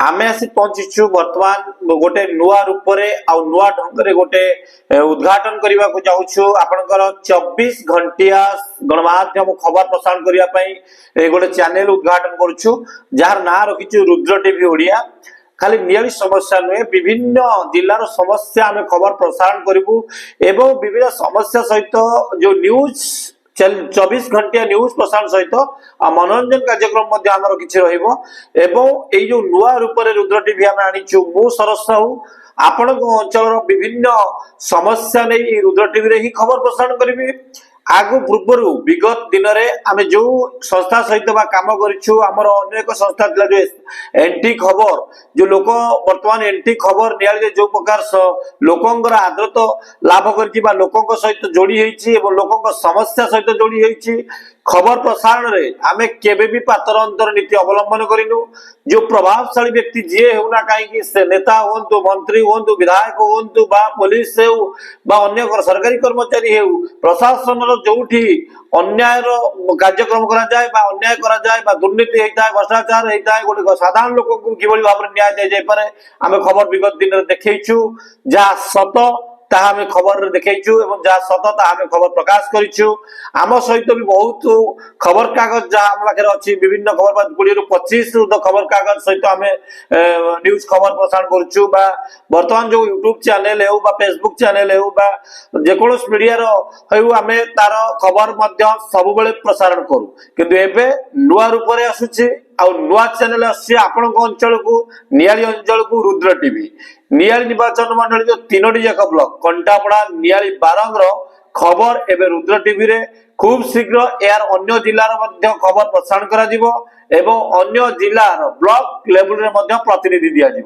आमे आसी पहुंचीचु वर्तमान गोटे नुआ रूप नुआ ढंग गोटे उद्घाटन करने को जाऊँ आपनकर 24 घंटिया गणमाध्यम खबर प्रसारण करने गोटे चैनल उद्घाटन करुछु जार ना रखी रुद्र टीवी ओडिया। खाली नियाली समस्या नुहे विभिन्न जिलार समस्या आम खबर प्रसारण करूँ एवं विभिन्न समस्या सहित जो न्यूज 24 घंटिया न्यूज प्रसारण सहित मनोरंजन कार्यक्रम आमर किसी रही जो नुआ रूप रुद्र टीवी आम आनीचु मु सरस साहू आपण अंचल विभिन्न समस्या नहीं रुद्र टीवी रे ही खबर प्रसारण करी। आगु पूर्वर विगत दिन में आम जो संस्था सहित काम करमर अन्य एक संस्था था जो एंटी खबर जो लोक बर्तमान एंटी खबर निया जो प्रकार लोकंर आदत लाभ कर लोकों सहित जोड़ी लोकों समस्या सहित जोड़ी खबर प्रसारण रे आमे केबे भी पातर अंतर नीति अवलंबन करिनु। जो प्रभावशाली व्यक्ति जी होना कहीं से नेता हूँ मंत्री हूँ विधायक हूँ बा पुलिस हो बा अन्य सरकारी कर्मचारी हो प्रशासन जोठी अन्याय कार्यक्रम करा जाए बा अन्याय करा जाए बा दुर्नीति होता है भ्रष्टाचार होता है गोटे साधारण लोक को किभली भाव में न्याय दि जाए आम खबर विगत दिन में देखु जहाँ सत ताहा हमें खबर देखु एवं जहाँ सत ताहा खबर प्रकाश करिछु। आम सहित भी बहुत खबर कागज जहाँ आम पाखे अच्छी विभिन्न खबर 20-25 खबर कागज सहित आम न्यूज खबर प्रसारण करुछु बा वर्तमान जो यूट्यूब चैनल हो बा फेसबुक चैनल हो बा जेकोस मीडिया हो आम तार खबर सब बेले प्रसारण करूँ किंतु एबे नुआ रूप आसुची आ नुआ चैनल आपण अंचल को नियाली अंचल को रुद्र टीवी नियाली निर्वाचन मंडल जो 3टी जाक ब्लॉक कंटापड़ा नियाली बारंग खबर एवं रुद्र टीवी रे खूब शीघ्र यार अन्य जिलार खबर प्रसारण करा जिवो एवं अन्य जिलार ब्लॉक लेवल रे प्रतिनिधि दिया जिवो।